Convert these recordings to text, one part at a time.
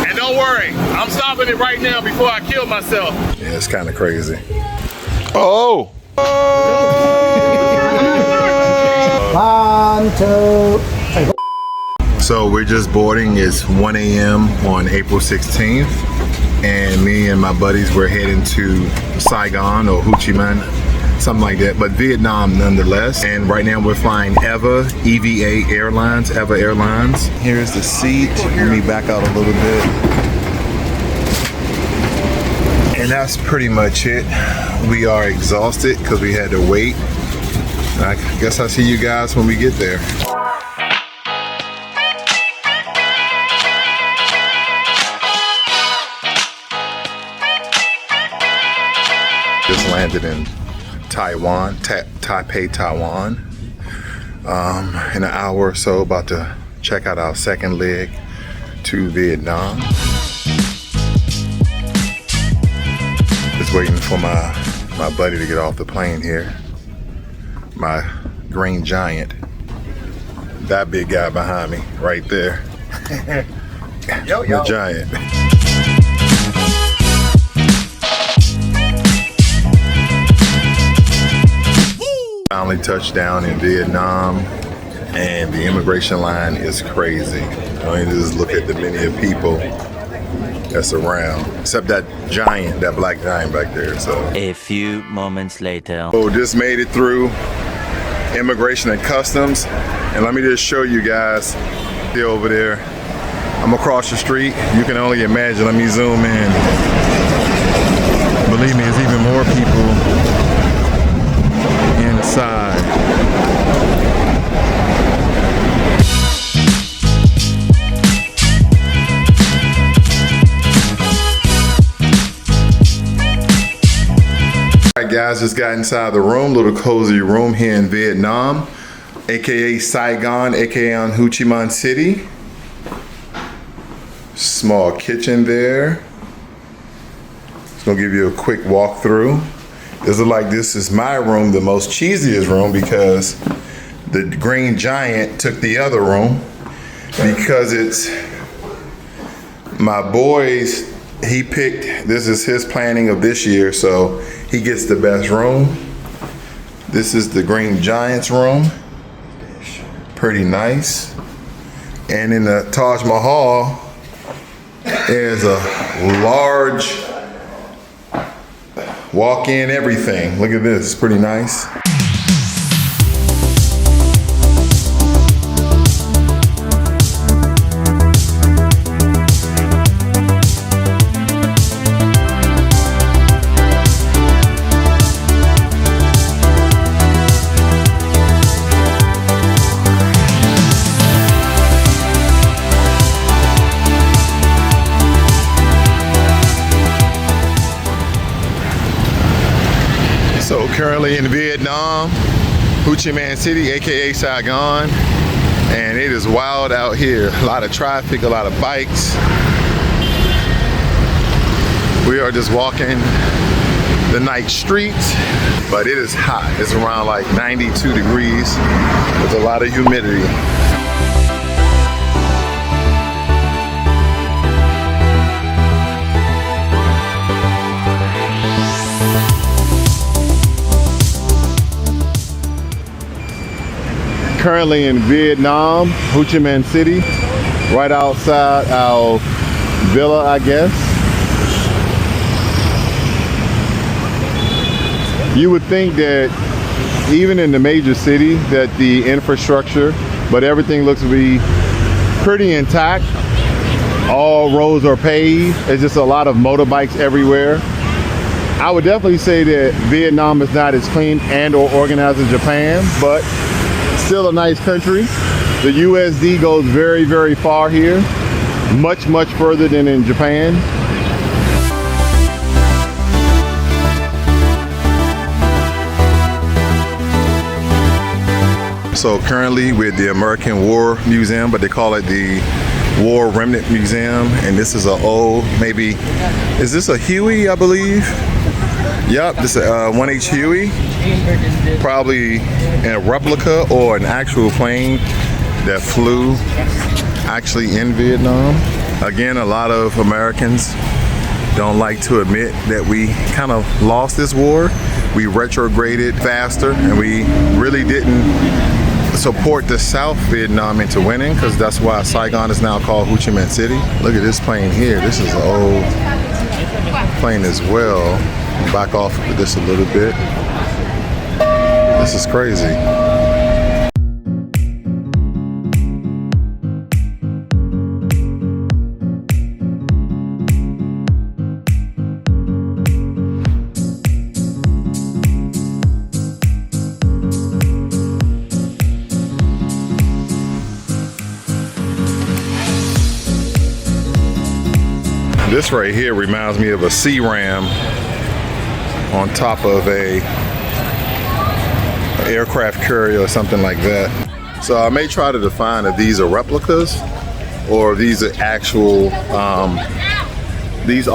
And don't worry, I'm stopping it right now before I kill myself. Yeah, it's kind of crazy. Oh! 1, 2. So we're just boarding. It's 1 a.m. on April 16th. And me and my buddies, we're heading to Saigon or Ho Chi Minh, something like that, but Vietnam nonetheless. And right now we're flying EVA Airlines. Here's the seat. Let me back out a little bit. And that's pretty much it. We are exhausted because we had to wait. I guess I'll see you guys when we get there. Just landed in Taiwan, Taipei, Taiwan. In an hour or so, about to check out our second leg to Vietnam. Just waiting for my buddy to get off the plane here. My green giant. That big guy behind me, right there. The giant. Finally touched down in Vietnam, and the immigration line is crazy. I mean, just look at the many of people that's around, except that giant, that black giant back there. So a few moments later. Oh, just made it through immigration and customs, and let me just show you guys. See over there, I'm across the street. You can only imagine. Let me zoom in. Believe me, there's even more people inside. Alright guys, just got inside the room, little cozy room here in Vietnam, aka Saigon, aka on Ho Chi Minh City. Small kitchen there. Just gonna give you a quick walkthrough. It's like this is my room, the most cheesiest room, because the green giant took the other room because it's my boys. He picked, this is his planning of this year, so he gets the best room. This is the green giant's room. Pretty nice. And in the Taj Mahal, there's a large walk-in everything. Look at this, it's pretty nice. So currently in Vietnam, Ho Chi Minh City, aka Saigon, and it is wild out here. A lot of traffic, a lot of bikes. We are just walking the night streets, but it is hot. It's around like 92 degrees with a lot of humidity. Currently in Vietnam, Ho Chi Minh City, right outside our villa, I guess. You would think that even in the major city that the infrastructure, but everything looks to be pretty intact. All roads are paved. It's just a lot of motorbikes everywhere. I would definitely say that Vietnam is not as clean and or organized as Japan, but still a nice country. The USD goes very, very far here. Much, much further than in Japan. So currently we're at the American War Museum, but they call it the War Remnants Museum. And this is a old, maybe, is this a Huey, I believe? Yep, this is a 1H Huey. Probably a replica or an actual plane that flew actually in Vietnam. Again, a lot of Americans don't like to admit that we kind of lost this war. We retrograded faster, and we really didn't support the South Vietnam into winning, because that's why Saigon is now called Ho Chi Minh City. Look at this plane here. This is an old plane as well. Back off of this a little bit. This is crazy. This right here reminds me of a sea ram on top of a aircraft carrier or something like that. So I may try to define if these are replicas or if these are actual. These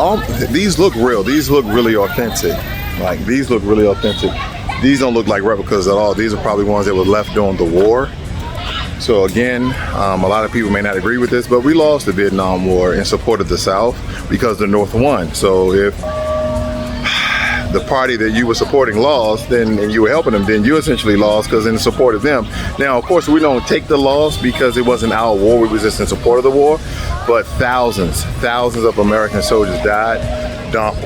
look real. These look really authentic. Like, these look really authentic. These don't look like replicas at all. These are probably ones that were left during the war. So again, a lot of people may not agree with this, but we lost the Vietnam War in support of the South because the North won. So if the party that you were supporting lost, then and you were helping them, then you essentially lost because in support of them. Now, of course, we don't take the loss because it wasn't our war. We were just in support of the war. But thousands of American soldiers died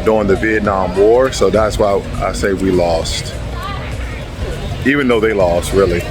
during the Vietnam War. So that's why I say we lost, even though they lost, really.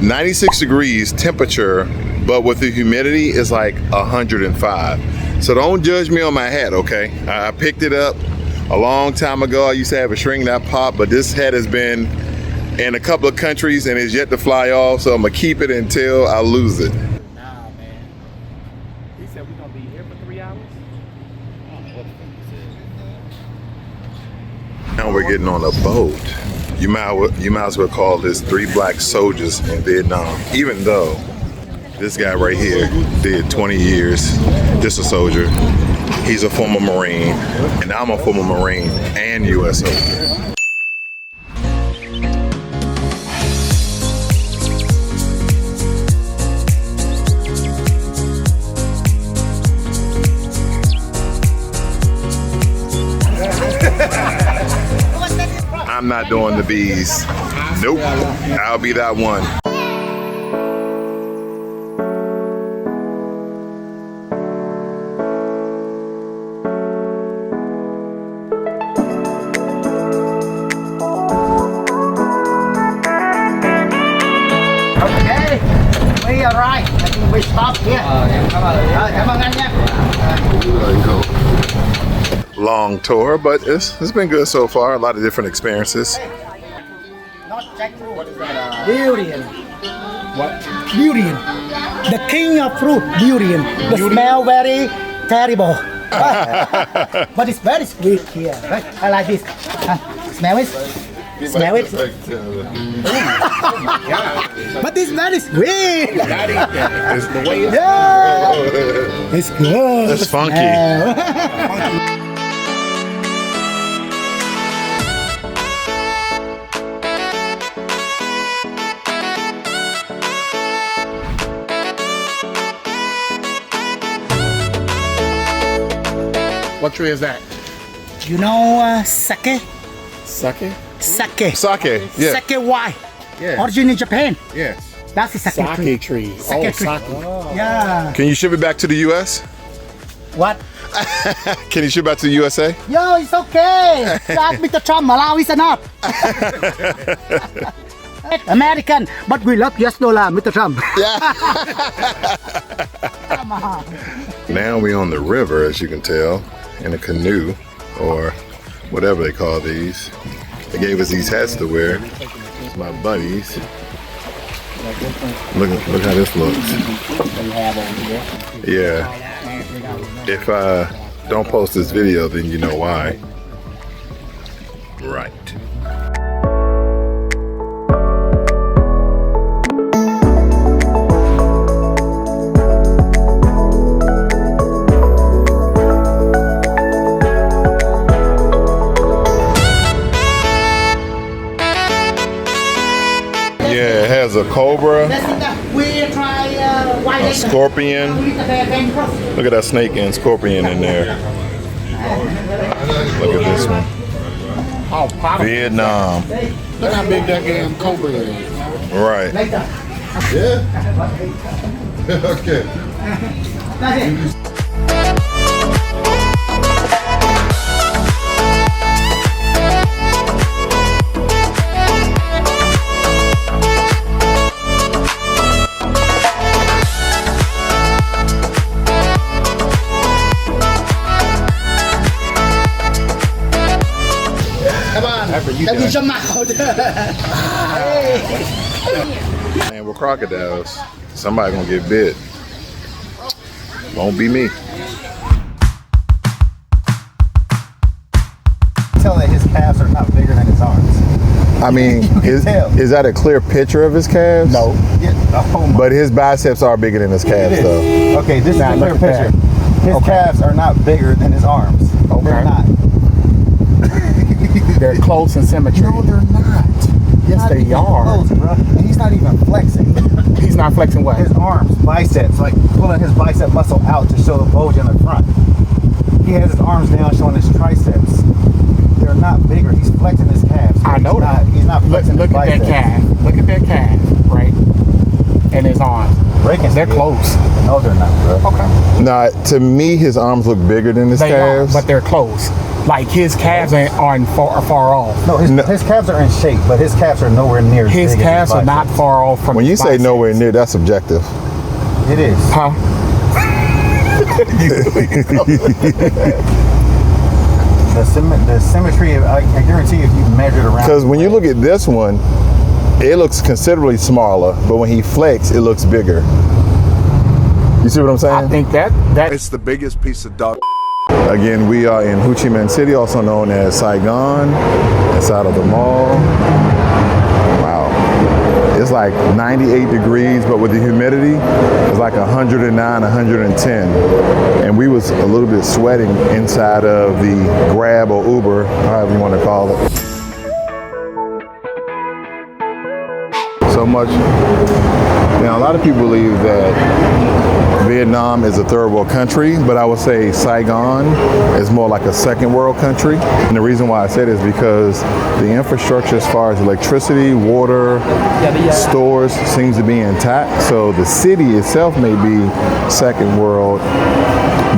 "96 degrees temperature, but with the humidity is like 105. So don't judge me on my hat, okay? I picked it up a long time ago. I used to have a string that popped, but this hat has been in a couple of countries and is yet to fly off, so I'm gonna keep it until I lose it. Nah, man. He said we're gonna be here for 3 hours? I don't know what the fuck he said. Now we're getting on a boat. You might as well call this 3 black soldiers in Vietnam, even though this guy right here did 20 years, just a soldier. He's a former Marine, and I'm a former Marine and U.S. soldier. I'm not doing the bees. Nope, I'll be that one. Okay, we arrived. I think we stop here. Cảm ơn anh nha. There you go. Long tour, but it's been good so far. A lot of different experiences. Not jackfruit. What is that? Durian. What? Durian. The king of fruit, durian. The smell very terrible. But it's very sweet here. Right? I like this. Smell it? Smell it? But it's very sweet. It's the way Yeah. It's good. It's funky. Smell. What tree is that? You know sake? Sake? Sake. Sake. Yeah. Sake wine. Yeah. Origin in Japan. Yes. That's the sake tree. Sake tree. Sake tree. Yeah. Can you ship it back to the U.S.? What? Can you ship back to the USA? Yo, it's okay. Ask Mr. Trump, allow is enough. American, but we love US dollar, Mr. Trump. Come on. Now we on the river, as you can tell, in a canoe, or whatever they call these. They gave us these hats to wear. It's my buddies. Look how this looks. Yeah. If I don't post this video, then you know why. Right. Yeah, it has a cobra, We try white a scorpion. Look at that snake and scorpion in there. Look at this one. Vietnam. Look how big that damn cobra is. Right. Yeah. Okay. Man, with crocodiles, somebody gonna get bit. Won't be me. Tell that his calves are not bigger than his arms. I mean, is that a clear picture of his calves? No. Yeah, oh my. But his biceps are bigger than his calves, though. Okay, this is a clear look at picture. His calves are not bigger than his arms. They're not. They're close in symmetry. No, they're not. Yes, Not they even are. close, bro. And he's not even flexing. He's not flexing what? His arms, biceps, like pulling his bicep muscle out to show the bulge in the front. He has his arms down showing his triceps. They're not bigger. He's flexing his calves. I know that. He's not flexing Look his at that biceps. calf. Look at that calf, right? And his arms. They're close. No, they're not, bro. Okay. Nah, to me, his arms look bigger than his They are, calves. but they're close. Like his calves aren't far off. No, his calves are in shape, but his calves are nowhere near. His as big calves as are not far off from When you his say biceps. nowhere near, that's subjective. It is. Huh? The symmetry, I guarantee if you measured around. Because when you look at this one, it looks considerably smaller, but when he flex, it looks bigger. You see what I'm saying? I think that It's the biggest piece of dog. Again, we are in Ho Chi Minh City, also known as Saigon, inside of the mall. Wow. It's like 98 degrees, but with the humidity, it's like 109, 110. And we was a little bit sweating inside of the Grab or Uber, however you want to call it. So much. Now, a lot of people believe that Vietnam is a third world country, but I would say Saigon is more like a second world country. And the reason why I say this is because the infrastructure as far as electricity, water, stores seems to be intact. So the city itself may be second world,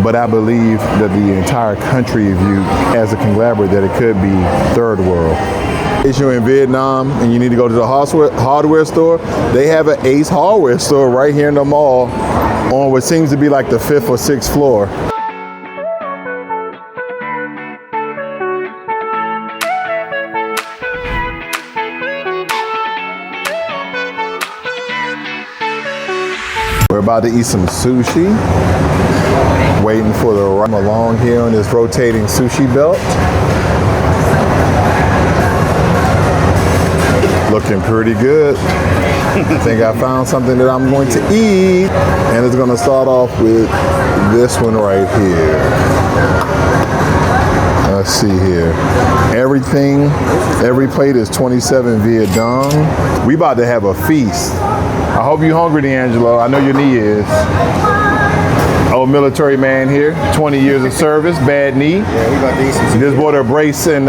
but I believe that the entire country view as a conglomerate that it could be third world. If you're in Vietnam and you need to go to the hardware store, they have an Ace hardware store right here in the mall on what seems to be like the 5th or 6th floor. We're about to eat some sushi. Waiting for the ride along here on this rotating sushi belt. Looking pretty good. I think I found something that I'm going to eat. And it's going to start off with this one right here. Let's see here. Every plate is 27 Viet Dong. We about to have a feast. I hope you're hungry, D'Angelo. I know your knee is. Old military man here, 20 years of service, bad knee. Yeah, we got these. He just bought a brace and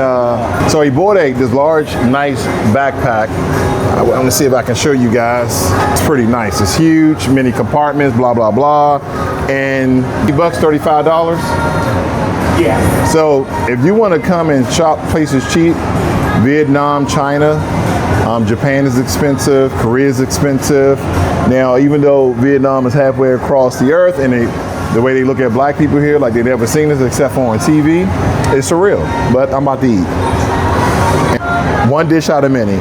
so he bought this large, nice backpack. I want to see if I can show you guys. It's pretty nice. It's huge, many compartments, blah, blah, blah. And $50, $35. Yeah. So if you want to come and shop places cheap, Vietnam, China, Japan is expensive, Korea is expensive. Now, even though Vietnam is halfway across the earth and the way they look at black people here, like they've never seen this except for on TV, it's surreal, but I'm about to eat. One dish out of many.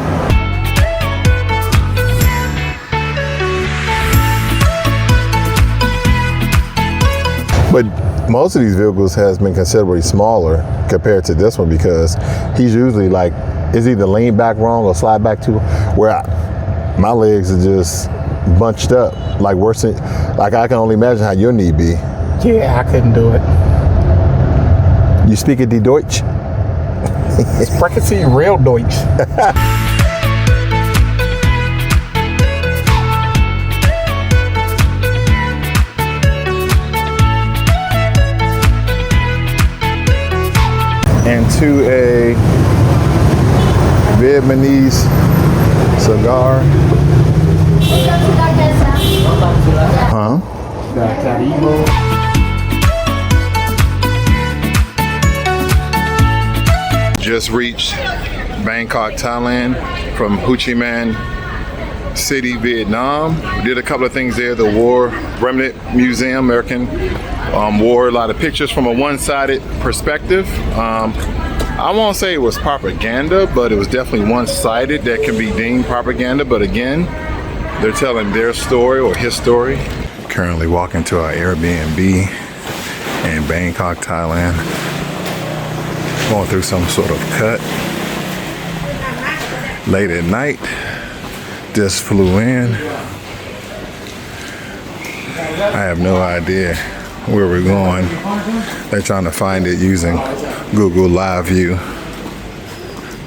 But most of these vehicles has been considerably smaller compared to this one because he's usually like, is either lean back wrong or slide back too, where my legs are just bunched up, like worse than, like I can only imagine how your knee be. Yeah, I couldn't do it. You speak die Deutsch? Sprechen Sie real Deutsch? And to a Vietnamese cigar. Huh? Just reached Bangkok, Thailand from Ho Chi Minh City, Vietnam. We did a couple of things there. The War Remnants Museum, American War, a lot of pictures from a one-sided perspective. I won't say it was propaganda, but it was definitely one-sided. That can be deemed propaganda, but again, they're telling their story or his story. Currently walking to our Airbnb in Bangkok, Thailand. Going through some sort of cut. Late at night, just flew in. I have no idea where we're going. They're trying to find it using Google Live View.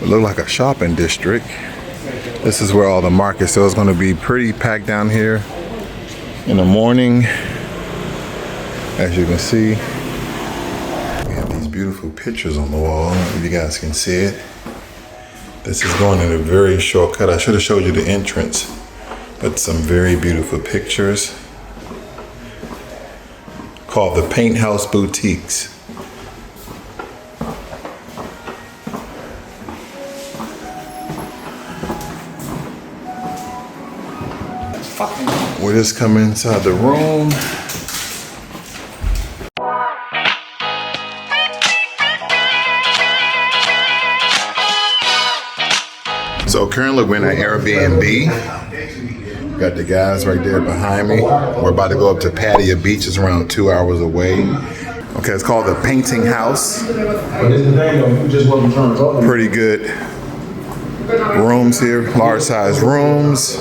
It looked like a shopping district. This is where all the markets, so it's going to be pretty packed down here in the morning. As you can see, we have these beautiful pictures on the wall, if you guys can see it. This is going in a very short cut. I should have showed you the entrance, but some very beautiful pictures called the Paint House Boutiques. We'll just come inside the room. So currently we're in an Airbnb. Got the guys right there behind me. We're about to go up to Pattaya Beach. It's around 2 hours away. Okay, it's called the Painting House. Pretty good rooms here, large size rooms.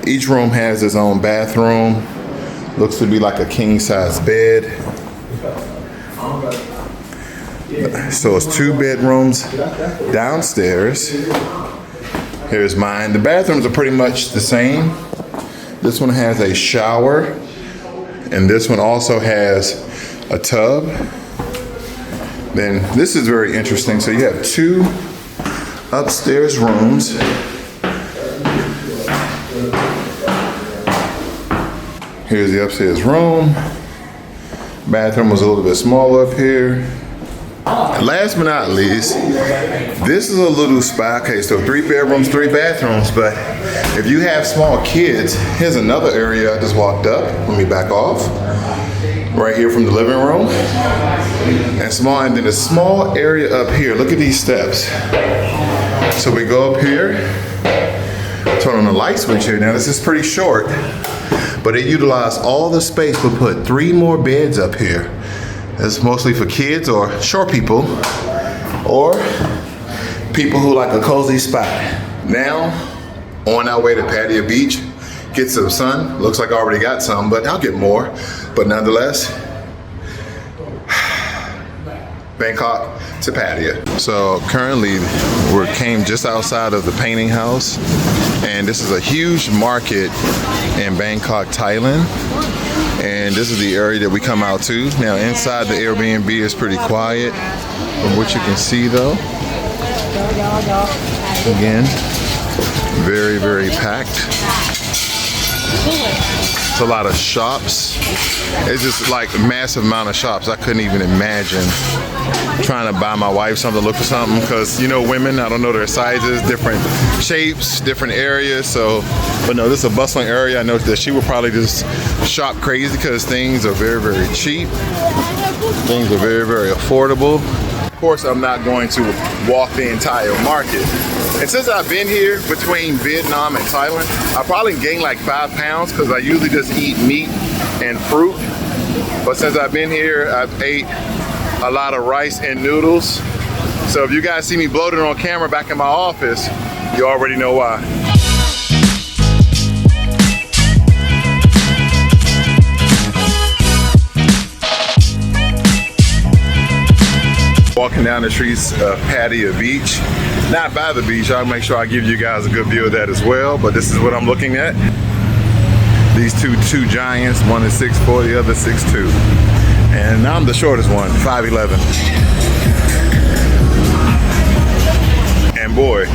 Each room has its own bathroom. Looks to be like a king size bed. So it's 2 bedrooms downstairs. Here's mine. The bathrooms are pretty much the same. This one has a shower, and this one also has a tub. Then this is very interesting. So you have 2 upstairs rooms. Here's the upstairs room. Bathroom was a little bit smaller up here. Last but not least, this is a little spot. Okay, so 3 bedrooms, 3 bathrooms, but if you have small kids, here's another area I just walked up. Let me back off. Right here from the living room. And then a small area up here. Look at these steps. So we go up here, turn on the light switch here. Now this is pretty short, but it utilized all the space. We'll put 3 more beds up here. It's mostly for kids or short people or people who like a cozy spot. Now, on our way to Pattaya Beach, get some sun. Looks like I already got some, but I'll get more. But nonetheless, Bangkok to Pattaya. So currently we came just outside of the painting house, and this is a huge market in Bangkok, Thailand. And this is the area that we come out to. Now inside the Airbnb is pretty quiet from what you can see though. Again, very, very packed. It's a lot of shops. It's just like a massive amount of shops. I couldn't even imagine trying to buy my wife something, look for something, because you know women, I don't know their sizes, different shapes, different areas. So, but no, this is a bustling area. I know that she would probably just shop crazy because things are very, very cheap. Things are very, very affordable. Of course, I'm not going to walk the entire market. And since I've been here between Vietnam and Thailand, I probably gained like 5 pounds because I usually just eat meat and fruit. But since I've been here, I've ate a lot of rice and noodles. So if you guys see me bloated on camera back in my office, you already know why. Walking down the streets of Pattaya Beach. Not by the beach, I'll make sure I give you guys a good view of that as well, but this is what I'm looking at. These two giants, one is 6'4", the other 6'2". And I'm the shortest one, 5'11". And boy,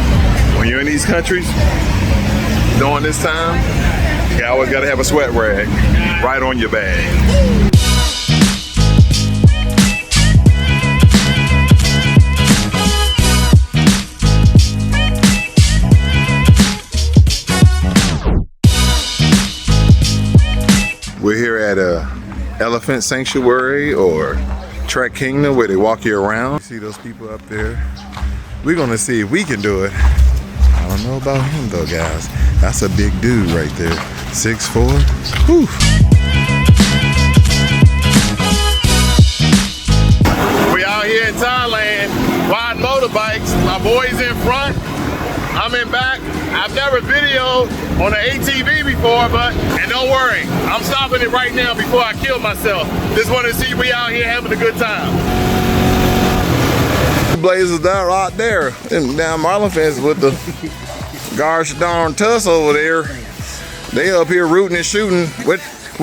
when you're in these countries, during this time, you always gotta have a sweat rag right on your bag. We're here at a elephant sanctuary or Trek Kingdom where they walk you around. See those people up there? We're gonna see if we can do it. I don't know about him though, guys. That's a big dude right there. 6'4". Whew. We out here in Thailand, riding motorbikes. My boy's in front, I'm in back. I've never videoed on an ATV before, and don't worry, I'm stopping it right now before I kill myself. Just want to see we out here having a good time. Blazers down right there. Them down Marlin fans with the gosh darn tuss over there. They up here rooting and shooting. What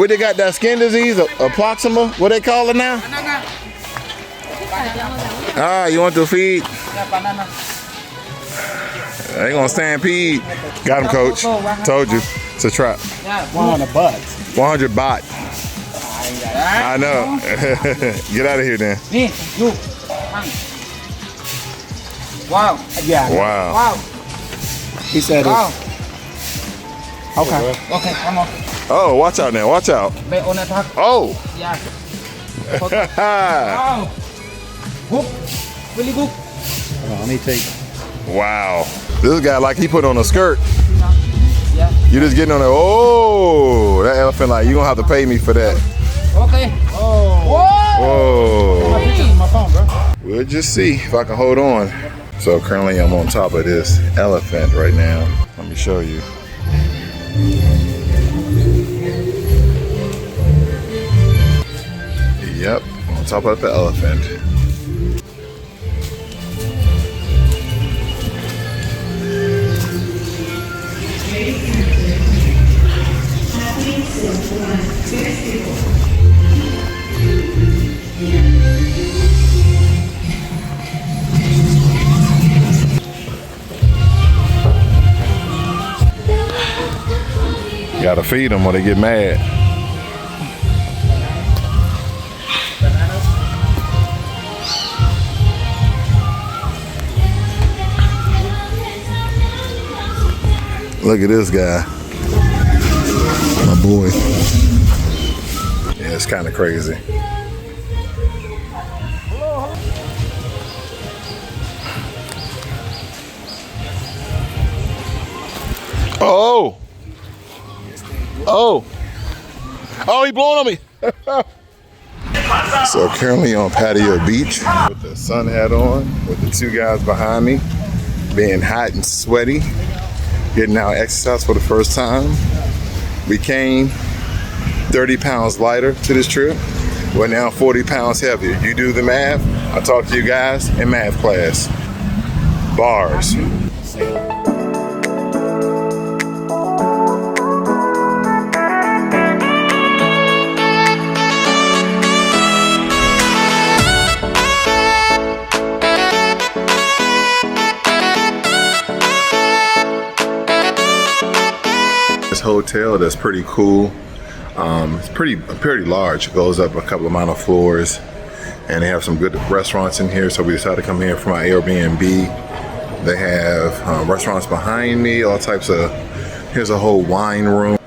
they got, that skin disease, a proxima? What they call it now? Ah, you want to feed? They gonna stampede. Got him, coach. Told you. It's a trap. 100 bucks. 100 baht. I know. Get out of here then. Wow. Yeah. Wow. Wow. He said Wow. it. Okay. Okay, come on. Oh, watch out now. Watch out. Oh. Yeah. Wow. Good. Really good. Hold on, let me take. Wow. This guy like he put on a skirt. Yeah. You just getting on there. Oh, that elephant like you gonna have to pay me for that. Okay. Oh. Whoa. My phone, bro. We'll just see if I can hold on. So currently I'm on top of this elephant right now. Let me show you. Yep, on top of the elephant. Gotta feed them or they get mad. Look at this guy. My boy. Yeah, it's kind of crazy. Oh! Oh! Oh, he blowing on me! So currently on Pattaya Beach with the sun hat on, with the two guys behind me, being hot and sweaty, getting out exercise for the first time. We came 30 pounds lighter to this trip. We're now 40 pounds heavier. You do the math. I'll talk to you guys in math class. Bars. This hotel that's pretty cool. It's pretty large. It goes up a couple amount of floors, and they have some good restaurants in here. So we decided to come here for my Airbnb. They have restaurants behind me, all types of. Here's a whole wine room.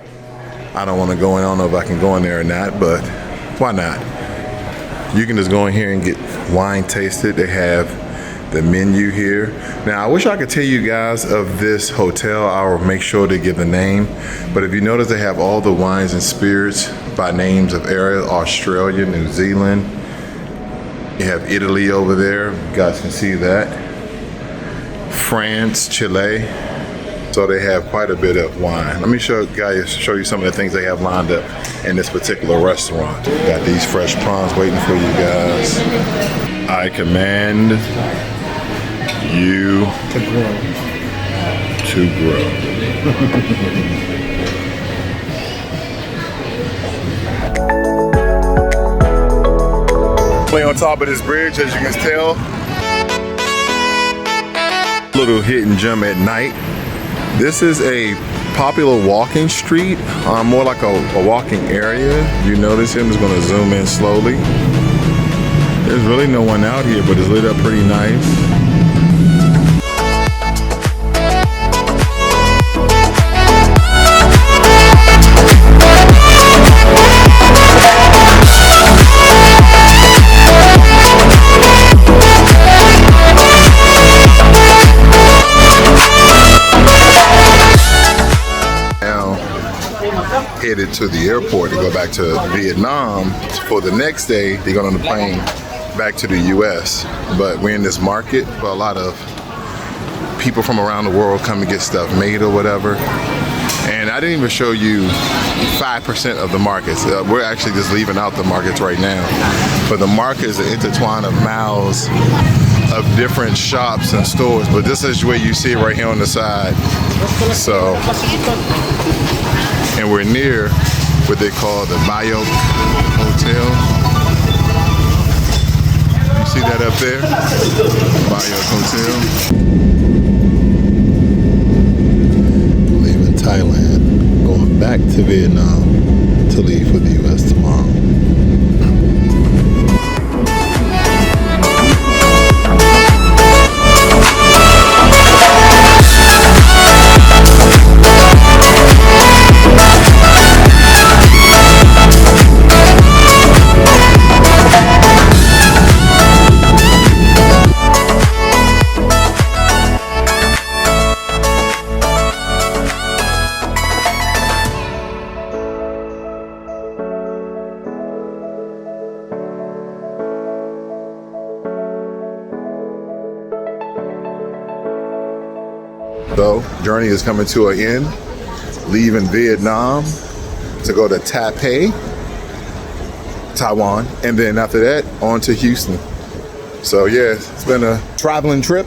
I don't want to go in. I don't know if I can go in there or not, but why not? You can just go in here and get wine tasted. They have the menu here. Now, I wish I could tell you guys of this hotel. I'll make sure to give the name. But if you notice, they have all the wines and spirits by names of areas: Australia, New Zealand. You have Italy over there. You guys can see that. France, Chile. So they have quite a bit of wine. Let me show you some of the things they have lined up in this particular restaurant. Got these fresh prawns waiting for you guys. I command you to grow. Play on top of this bridge, as you can tell. Little hidden gem at night. This is a popular walking street, more like a walking area. You notice him. Is going to zoom in slowly. There's really no one out here, but it's lit up pretty nice. Headed to the airport to go back to Vietnam for the next day. They got on the plane back to the US. But we're in this market where a lot of people from around the world come to get stuff made or whatever. And I didn't even show you 5% of the markets. We're actually just leaving out the markets right now. But the market is an intertwine of miles of different shops and stores. But this is where you see it right here on the side. So, and we're near what they call the Bangkok Hotel. You see that up there? Bangkok Hotel. Leaving Thailand, going back to Vietnam to leave for the US tomorrow. So, journey is coming to an end. Leaving Vietnam to go to Taipei, Taiwan, and then after that, on to Houston. So yeah, it's been a traveling trip.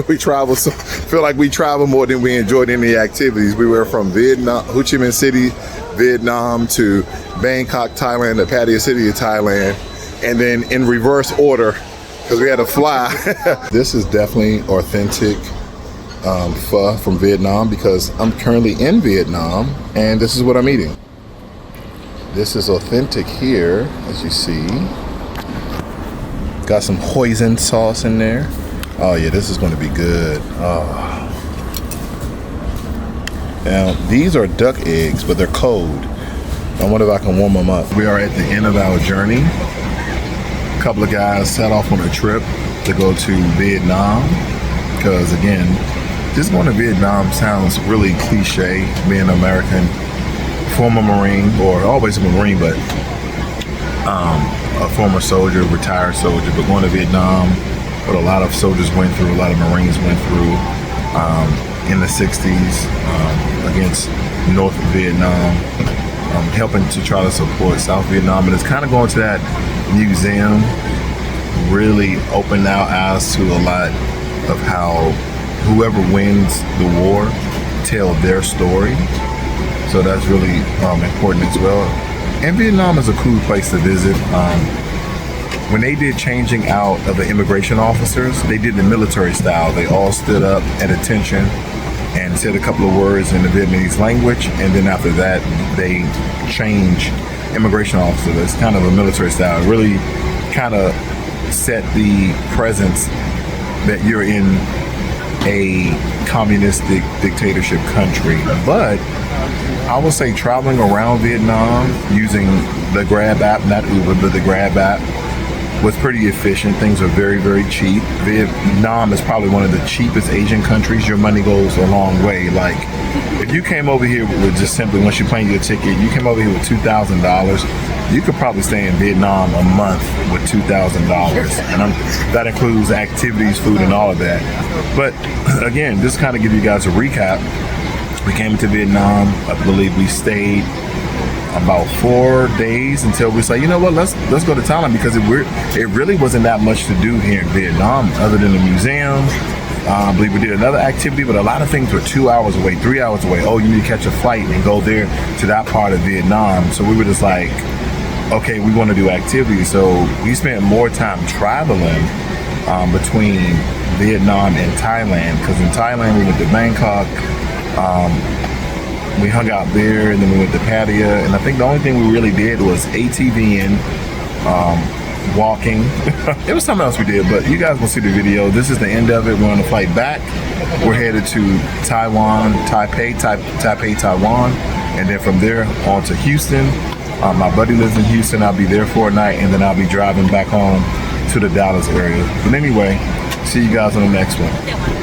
We travel, so feel like we travel more than we enjoyed any activities. We were from Vietnam, Ho Chi Minh City, Vietnam to Bangkok, Thailand, to Pattaya City, Thailand, and then in reverse order because we had to fly. This is definitely authentic pho from Vietnam because I'm currently in Vietnam and this is what I'm eating. This is authentic here, as you see. Got some hoisin sauce in there. Oh yeah, this is going to be good. Oh. Now these are duck eggs, but they're cold. I wonder if I can warm them up. We are at the end of our journey. A couple of guys set off on a trip to go to Vietnam because again, just going to Vietnam sounds really cliche, being an American, former Marine, or always a Marine, but a former soldier, retired soldier, but going to Vietnam, what a lot of soldiers went through, a lot of Marines went through in the 60s against North Vietnam, helping to try to support South Vietnam. And it's kind of going to that museum really opened our eyes to a lot of how whoever wins the war tell their story. So that's really important as well. And Vietnam is a cool place to visit. When they did changing out of the immigration officers, they did the military style. They all stood up at attention and said a couple of words in the Vietnamese language, and then after that, they changed immigration officers. It's kind of a military style. It really kind of set the presence that you're in a communistic dictatorship country. But I would say traveling around Vietnam using the Grab app, not Uber, but the Grab app, was pretty efficient. Things are very, very cheap. Vietnam is probably one of the cheapest Asian countries. Your money goes a long way. Like, if you came over here with just simply, once you plan your ticket, you came over here with $2,000, you could probably stay in Vietnam a month with $2,000. And that includes activities, food, and all of that. But again, just kind of give you guys a recap. We came to Vietnam. I believe we stayed about 4 days until we say, you know what, let's go to Thailand, because it really wasn't that much to do here in Vietnam other than the museum. I believe we did another activity, but a lot of things were 2 hours away, 3 hours away. Oh, you need to catch a flight and go there to that part of Vietnam. So we were just like, okay, we want to do activities. So we spent more time traveling between Vietnam and Thailand, because in Thailand we went to Bangkok. We hung out there, and then we went to Pattaya, and I think the only thing we really did was ATVing, walking. It was something else we did, but you guys will see the video. This is the end of it. We're on the flight back. We're headed to Taipei, Taiwan, and then from there on to Houston. My buddy lives in Houston. I'll be there for a night, and then I'll be driving back home to the Dallas area. But anyway, see you guys on the next one.